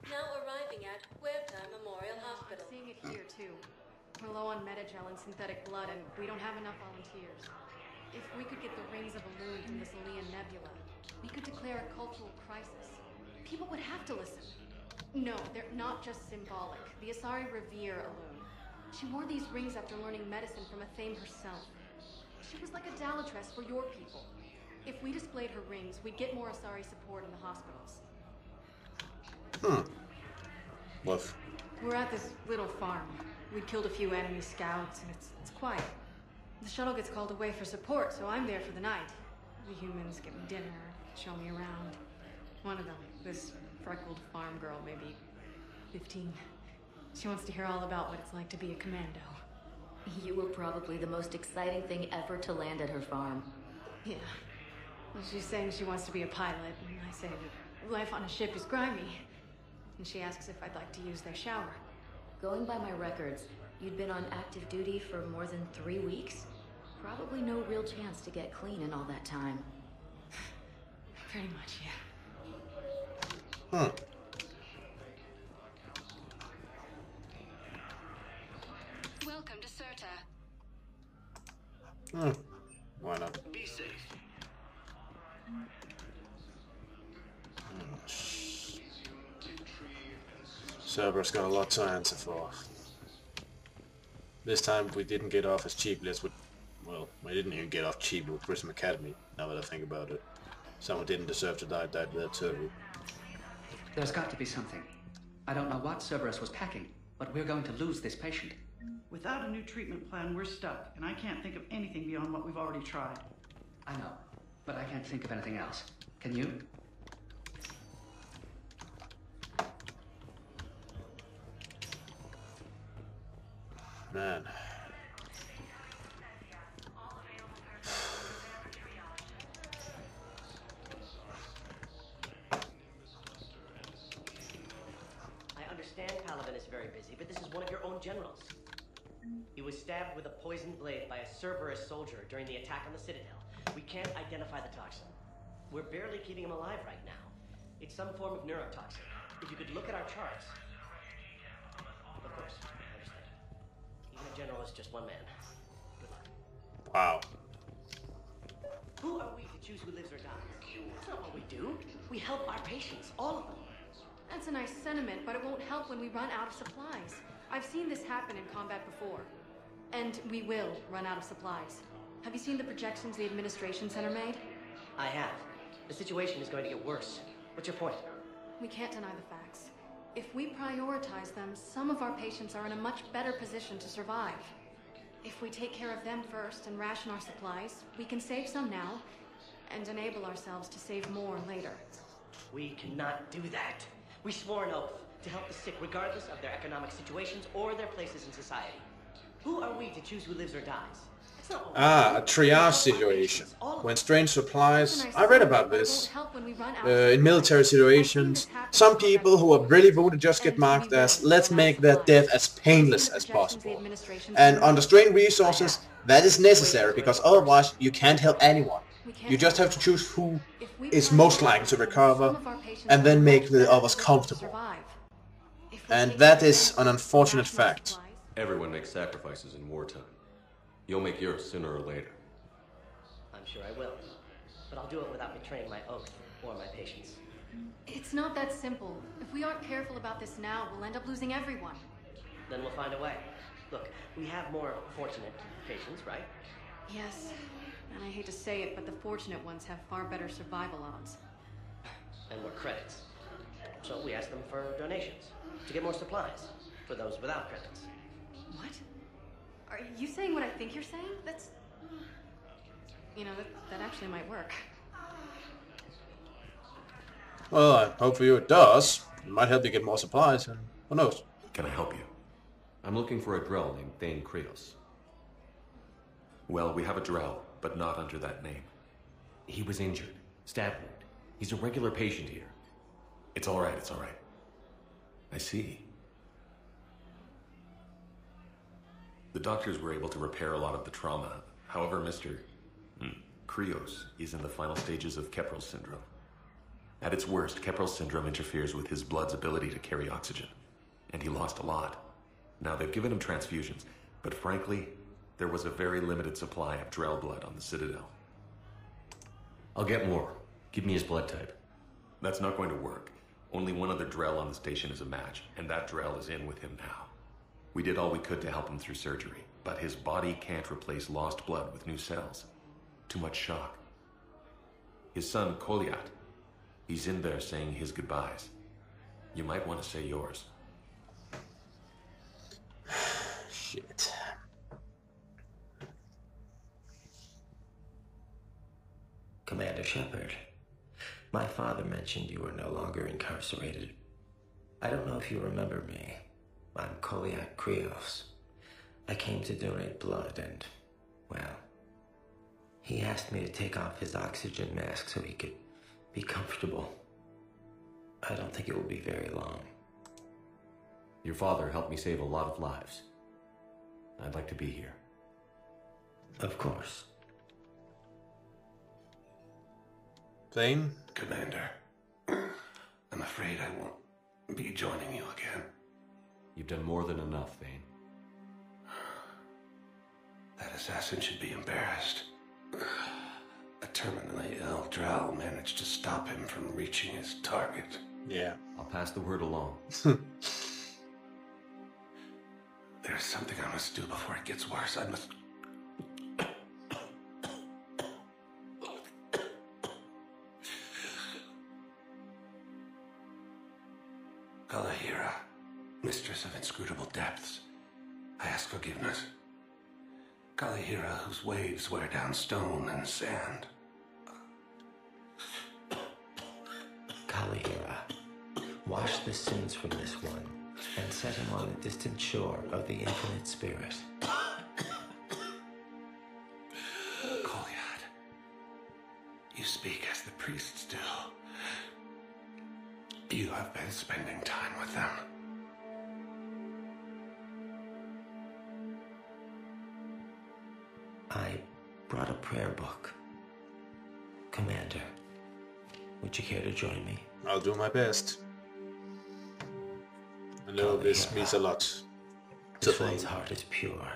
Now arriving at Huerta Memorial Hospital. I'm seeing it here, too. We're low on Metagel and synthetic blood, and we don't have enough volunteers. If we could get the rings of Elune from this Alian nebula, we could declare a cultural crisis. People would have to listen. No, they're not just symbolic. The Asari revere Elune. She wore these rings after learning medicine from Athame herself. She was like a Dalatress for your people. If we displayed her rings, we'd get more Asari support in the hospitals. What? We're at this little farm. We killed a few enemy scouts, and it's quiet. The shuttle gets called away for support, so I'm there for the night. The humans give me dinner, show me around. One of them, this freckled farm girl, maybe 15. She wants to hear all about what it's like to be a commando. You were probably the most exciting thing ever to land at her farm. Yeah. Well, she's saying she wants to be a pilot, and I say that life on a ship is grimy. And she asks if I'd like to use their shower. Going by my records, you'd been on active duty for more than 3 weeks. Probably no real chance to get clean in all that time. Pretty much, yeah. Huh. Welcome to Serta. Why not? Be safe. Cerberus got a lot to answer for. This time we didn't get off as cheaply as we... Well, we didn't even get off cheaply with Prism Academy, now that I think about it. Someone didn't deserve to die there too. There's got to be something. I don't know what Cerberus was packing, but we're going to lose this patient. Without a new treatment plan, we're stuck, and I can't think of anything beyond what we've already tried. I know, but I can't think of anything else. Can you? Man. I understand Paladin is very busy, but this is one of your own generals. He was stabbed with a poisoned blade by a Cerberus soldier during the attack on the Citadel. We can't identify the toxin. We're barely keeping him alive right now. It's some form of neurotoxin. If you could look at our charts... Of course, I understand. Even a general is just one man. Good luck. Wow. Who are we to choose who lives or dies? That's not what we do. We help our patients, all of them. That's a nice sentiment, but it won't help when we run out of supplies. I've seen this happen in combat before. And we will run out of supplies. Have you seen the projections the Administration Center made? I have. The situation is going to get worse. What's your point? We can't deny the facts. If we prioritize them, some of our patients are in a much better position to survive. If we take care of them first and ration our supplies, we can save some now, and enable ourselves to save more later. We cannot do that. We swore an oath to help the sick regardless of their economic situations or their places in society. Who are we to choose who lives or dies? That's not what we A do. triage situation. When strange supplies... I read about this. In military situations, some people who are really wounded just get marked as, let's make their death as painless as possible. And under strained resources, that is necessary, because otherwise you can't help anyone. You just have to choose who is most likely to recover, and then make the others comfortable. And that is an unfortunate fact. Everyone makes sacrifices in wartime. You'll make yours sooner or later. I'm sure I will. But I'll do it without betraying my oath or my patients. It's not that simple. If we aren't careful about this now, we'll end up losing everyone. Then we'll find a way. Look, we have more fortunate patients, right? Yes. And I hate to say it, but the fortunate ones have far better survival odds. And more credits. So we ask them for donations to get more supplies for those without credits. What? Are you saying what I think you're saying? That's... You know, that actually might work. Well, I hope for you it does. It might help you get more supplies, and who knows? Can I help you? I'm looking for a Drell named Thane Krios. Well, we have a Drell, but not under that name. He was injured. Stab wound. He's a regular patient here. It's alright, it's alright. I see. The doctors were able to repair a lot of the trauma. However, Mr. Krios is in the final stages of Keprel's syndrome. At its worst, Keppel syndrome interferes with his blood's ability to carry oxygen. And he lost a lot. Now, they've given him transfusions, but frankly, there was a very limited supply of Drell blood on the Citadel. I'll get more. Give me his blood type. That's not going to work. Only one other Drell on the station is a match, and that Drell is in with him now. We did all we could to help him through surgery, but his body can't replace lost blood with new cells. Too much shock. His son, Kolyat, he's in there saying his goodbyes. You might want to say yours. Shit. Commander Shepard, my father mentioned you were no longer incarcerated. I don't know if you remember me. I'm Kolyat Krios. I came to donate blood and, well, he asked me to take off his oxygen mask so he could be comfortable. I don't think it will be very long. Your father helped me save a lot of lives. I'd like to be here. Of course. Thane? Commander, I'm afraid I won't be joining you again. You've done more than enough, Thane. That assassin should be embarrassed. A terminally ill Drell managed to stop him from reaching his target. Yeah. I'll pass the word along. There's something I must do before it gets worse. I must... Kalahira, mistress of inscrutable depths, I ask forgiveness. Kalahira, whose waves wear down stone and sand. Kalahira, wash the sins from this one and set him on a distant shore of the infinite spirit. Kolyat, you speak as the priests do. You have been spending time with them. I brought a prayer book. Commander, would you care to join me? I'll do my best. I know this means a lot to This Thane. one's heart is pure,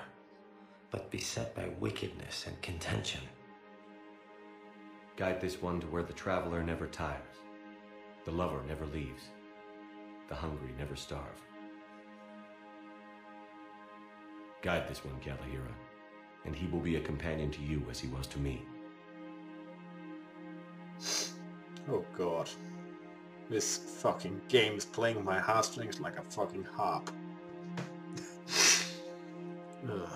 but beset by wickedness and contention. Guide this one to where the traveler never tires. The lover never leaves. The hungry never starve. Guide this one, Kalahira, and he will be a companion to you as he was to me. Oh god. This fucking game is playing my heartstrings like a fucking harp. Ugh.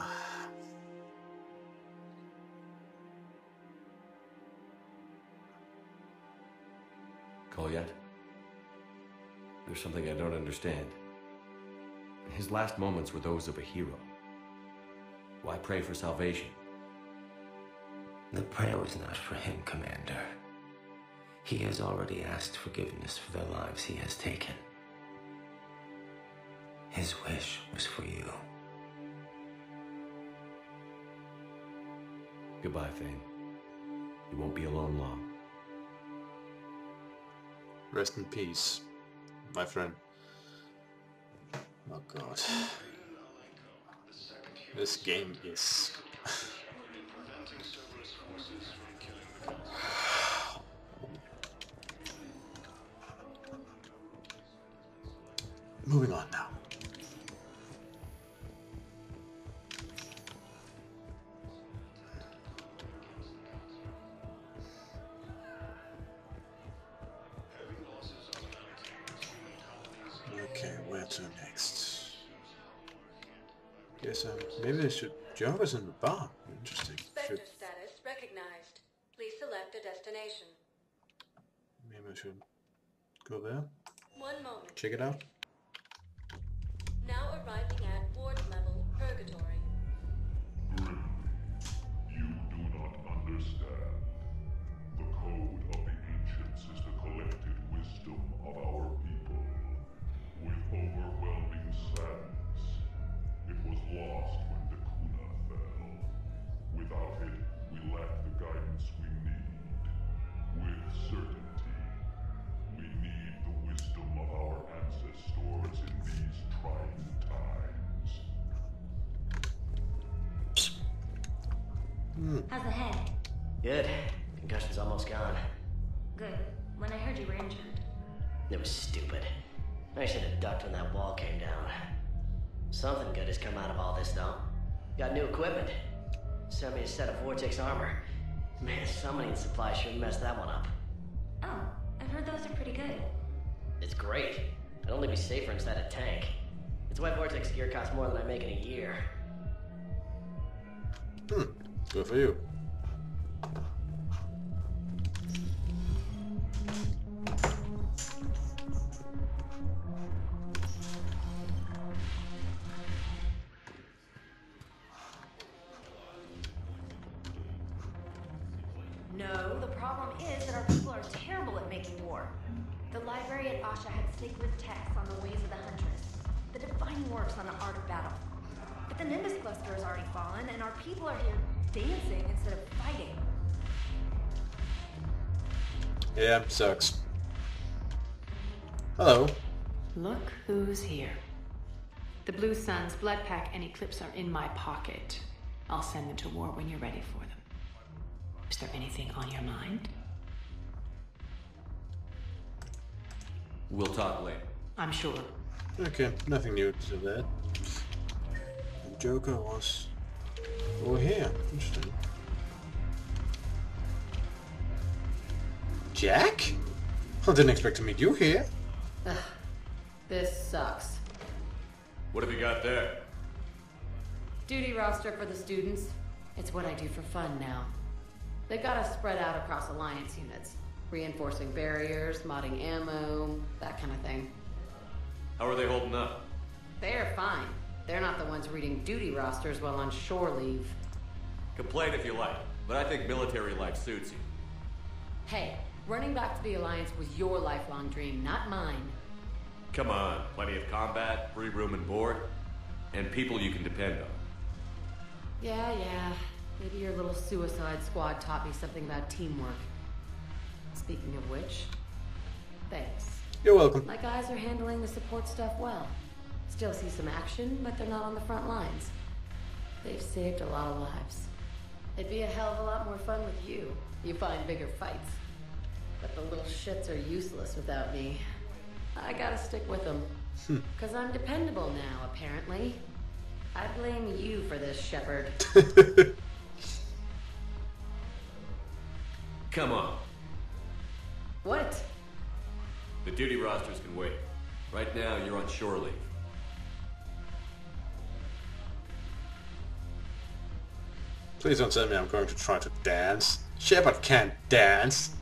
Kolyat? There's something I don't understand. His last moments were those of a hero. Why pray for salvation? The prayer was not for him, Commander. He has already asked forgiveness for the lives he has taken. His wish was for you. Goodbye, Thane. You won't be alone long. Rest in peace, my friend. Oh god. This game is... Moving on now. Okay, where to next? Guess maybe they should jump us in the bar. Interesting. Spectre status recognized. Please select a destination. Maybe I should go there. 1 moment. Check it out. Now arriving at ward level purgatory. You do not understand. The code of the ancients is the collected wisdom of our people. With overwhelming sadness, it was lost when the Kuna fell. Without it, we lack the guidance we need. With certainty, How's the head? Good. Concussion's almost gone. Good. When I heard you were injured. It was stupid. I should have ducked when that wall came down. Something good has come out of all this, though. Got new equipment. Sent me a set of Vortex armor. Man, somebody in supply sure messed that one up. Oh, I've heard those are pretty good. It's great. I'd only be safer inside a tank. It's why Vortex gear costs more than I make in a year. Good for you. No, the problem is that our people are terrible at making war. The library at Asha had sacred texts on the ways of the Huntress, the defining works on the art of battle. But the Nimbus cluster has already fallen, and our people are here dancing instead of fighting. Yeah, sucks. Hello. Look who's here. The Blue Suns, Blood Pack, and Eclipse are in my pocket. I'll send them to war when you're ready for them. Is there anything on your mind? We'll talk later. I'm sure. Okay, nothing new to that. The Joker was over here. Interesting. Jack? I didn't expect to meet you here. Ugh, this sucks. What have you got there? Duty roster for the students. It's what I do for fun now. They got us spread out across Alliance units. Reinforcing barriers, modding ammo, that kind of thing. How are they holding up? They're fine. They're not the ones reading duty rosters while on shore leave. Complain if you like, but I think military life suits you. Hey, running back to the Alliance was your lifelong dream, not mine. Come on, plenty of combat, free room and board, and people you can depend on. Yeah. Maybe your little suicide squad taught me something about teamwork. Speaking of which, thanks. You're welcome. My guys are handling the support stuff well. Still see some action, but they're not on the front lines. They've saved a lot of lives. It'd be a hell of a lot more fun with you. You find bigger fights. But the little shits are useless without me. I gotta stick with them. 'Cause I'm dependable now, apparently. I blame you for this, Shepard. Come on. What? The duty rosters can wait. Right now, you're on shore leave. Please don't tell me I'm going to try to dance. Shepard can't dance.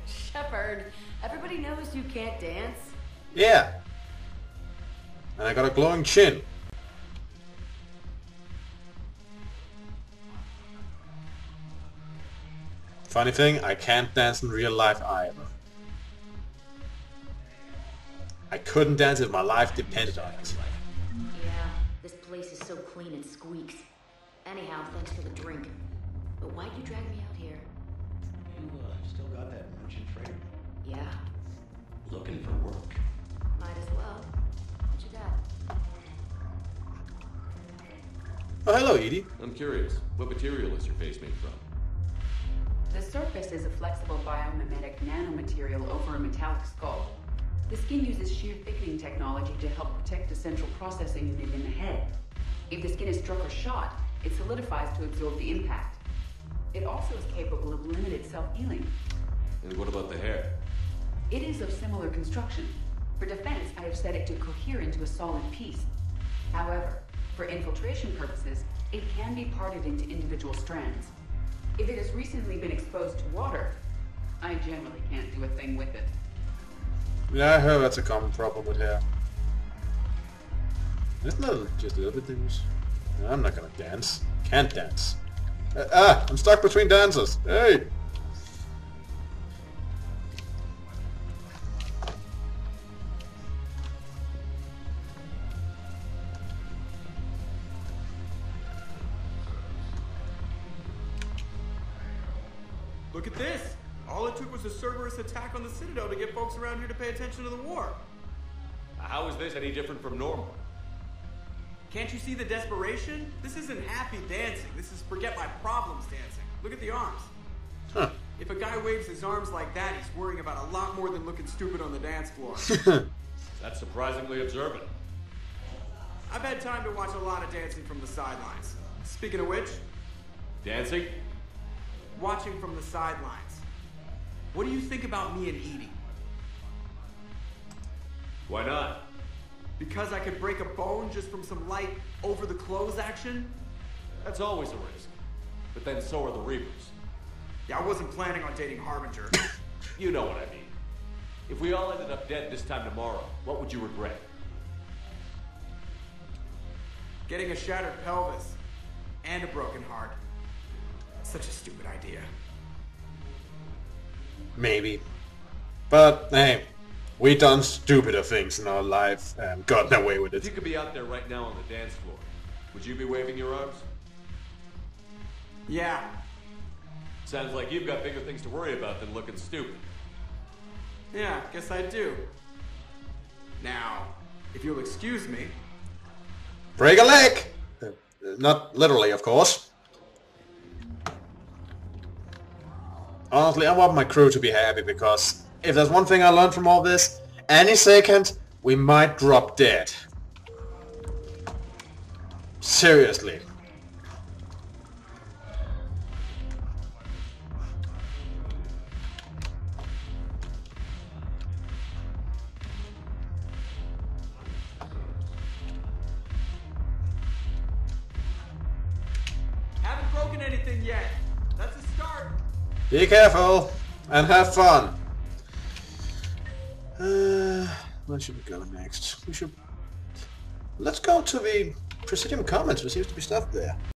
Shepard, everybody knows you can't dance. Yeah. And I got a glowing chin. Funny thing, I can't dance in real life either. I couldn't dance if my life depended on it. Yeah, this place is so clean and squeaks. Anyhow, thanks for the drink. But why'd you drag me out here? You still got that merchant freighter? Yeah, Looking for work? might as well. What you got? Oh, hello, Edie. I'm curious, what material is your face made from? The surface is a flexible biomimetic nanomaterial over a metallic skull. The skin uses shear thickening technology to help protect the central processing unit in the head. If the skin is struck or shot, it solidifies to absorb the impact. It also is capable of limited self-healing. And what about the hair? It is of similar construction. For defense, I have set it to cohere into a solid piece. However, for infiltration purposes, it can be parted into individual strands. If it has recently been exposed to water, I generally can't do a thing with it. Yeah, I heard that's a common problem with hair. Isn't that just a little bit things? I'm not gonna dance. Can't dance. I'm stuck between dancers. Hey! Look at this! All it took was a Cerberus attack on the Citadel to get folks around here to pay attention to the war. How is this any different from normal? Can't you see the desperation? This isn't happy dancing. This is forget my problems dancing. Look at the arms. Huh. If a guy waves his arms like that, he's worrying about a lot more than looking stupid on the dance floor. That's surprisingly observant. I've had time to watch a lot of dancing from the sidelines. Speaking of which... Dancing? Watching from the sidelines. What do you think about me and Edie? Why not? Because I could break a bone just from some light over-the-clothes action? That's always a risk. But then so are the Reapers. Yeah, I wasn't planning on dating Harbinger. You know what I mean. If we all ended up dead this time tomorrow, what would you regret? Getting a shattered pelvis. And a broken heart. Such a stupid idea. Maybe. But, hey, we done stupider things in our life and gotten away with If it. you could be out there right now on the dance floor, would you be waving your arms? Yeah. Sounds like you've got bigger things to worry about than looking stupid. Yeah, guess I do. Now, if you'll excuse me... Break a leg! Not literally, of course. Honestly, I want my crew to be happy, because if there's one thing I learned from all this, any second, we might drop dead. Seriously. Haven't broken anything yet. That's a start. Be careful and have fun. Where should we go next? Let's go to the Presidium Commons. There seems to be stuff there.